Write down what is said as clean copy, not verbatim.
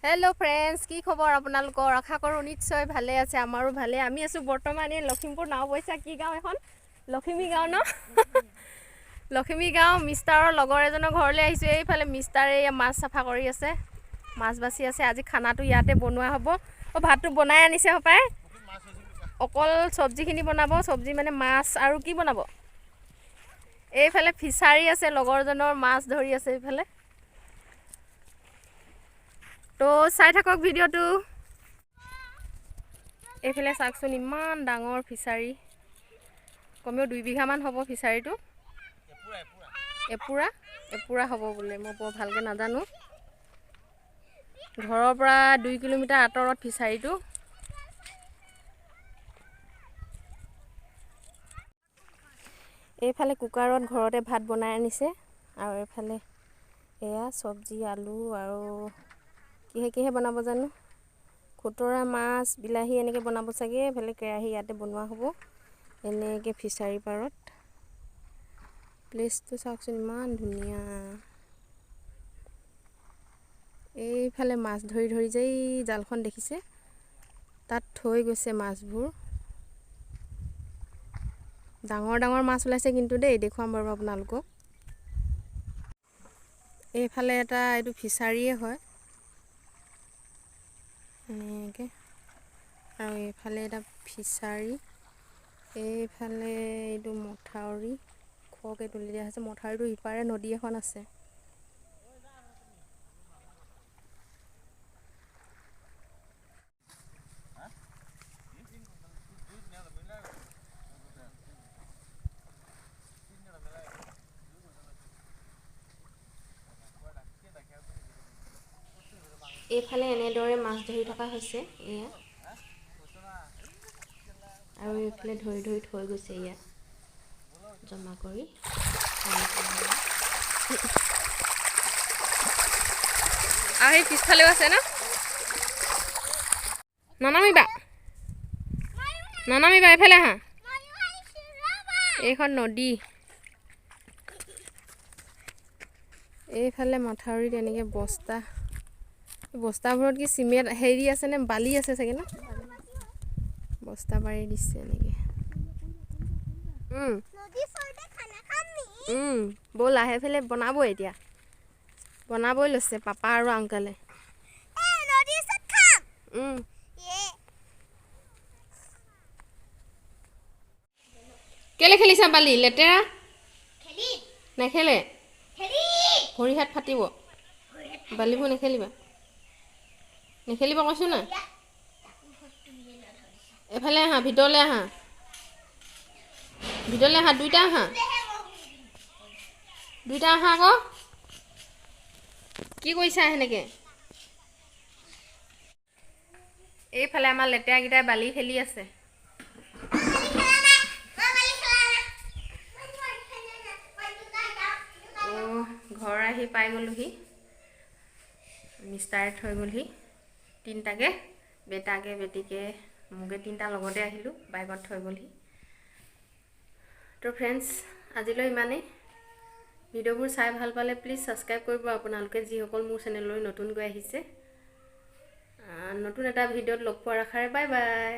hello friends की खबर आपनालोকৰ आशा करूँ निश्चय भाले আছে আমাৰো ভালে আমি আছো বৰ্তমান এই লখিমপুৰ নাওবৈছা কি গাঁও এখন লখিমী গাঁও ন লখিমী গাঁও মিষ্টাৰৰ লগৰ এজনৰ ঘৰলৈ আহিছো এইফালে মিষ্টাৰে মাছ সাফা কৰি আছে মাছ বাছি আছে আজি খানাটো ইয়াতে বনোৱা হ'ব ও ভাতটো বনাই আনিছে হপাই অকল সবজিখিনি বনাব সবজি মানে মাছ আৰু কি বনাব এইফালে ফিছাৰী আছে লগৰজনৰ মাছ ধৰি আছে এইফালে তো চাই থাকক ভিডিওটো এইফালে চাকচোন ইমান ডাঙৰ ফিছাৰী কমেও 2 বিঘা মান হ'ব ফিছাৰীটো এপুৰা হ'ব বোলে মই বৰ ভালকে নাজানো ঘৰৰ পৰা 2 কিলোমিটাৰ আঁতৰত ফিছাৰীটো এইফালে কুকাৰত ঘৰতে ভাত বনাই আনিছে আৰু এইফালে এয়া সবজি আলু আৰু কিহে বনাব জানো খুতৰা মাছ বিলাহী এনেকে বনাব চাগে এফালে কেৰাহী ইয়াতে বনোৱা হ'ব এনেকে ফিছাৰী পাৰত প্লেসটো চাওকচোন ইমান ধুনীয়া এইফালে মাছ ধৰি যেই জালখন দেখিছে তাত থৈ গৈছে মাছবোৰ ডাঙৰ মাছ ওলাইছে কিন্তু দেই দেখুৱাম বাৰু আপোনালোকক এইফালে এটা এইটো ফিছাৰীয়ে হয় এনেকে আৰু এইফালে এটা ফিছাৰী এইফালে এইটো মথাউৰি খকে তুলি দিয়া আছে মথাউৰিটো ইপাৰে নদী এখন আছে এইফালে এনেদৰে মাছ ধৰি থকা হৈছে এয়া আৰু এইফালে ধৰি থৈ গৈছে এয়া জমা কৰি আহি পিছফালেও আছে না নানামিবা এইফালে হা এইখন নদী এইফালে মথাউৰিত এনেকে বস্তাবোৰত কি সিমেন্ট হেৰি আছে নে বালি আছে চাগে না বস্তা পাৰি দিছে এনেকে নদী ফৰতে খানা খামনি বল আহে ফেলে বনাব এতিয়া বনাবই লৈছে পাপা আৰু আংকলে এ নদী সত খাম কেলে খেলিছা বালি লেতেৰা খেলি নেখেলে খেলি ভৰি হাত ফাটিব বালিবোৰ নেখেলিবা কৈছো না এফালে আহা ভিতৰলৈ আহা দুইটা আহা আকৌ কি কৰিছা হেনেকে এইফালে আমাৰ লেতেৰা গিটাই বালি খেলি আছে ঘৰ আহি পাই গলোহি মিষ্টাৰে থৈ গলহি তিনটাকে বেটাকে বেটিকে মুগে তিনটা লগতে আহিলো বাইকত থৈ গলহি তো ফ্ৰেন্ডস আজিলৈ ইমানেই ভিডিওবোৰ চাই ভাল পালে প্লিজ সাবস্ক্ৰাইব কৰিব আপোনালোকে যিসকল মোৰ চেনেললৈ নতুনকৈ আহিছে নতুন এটা ভিডিওত লগ পোৱাৰ আশাৰে বাই বাই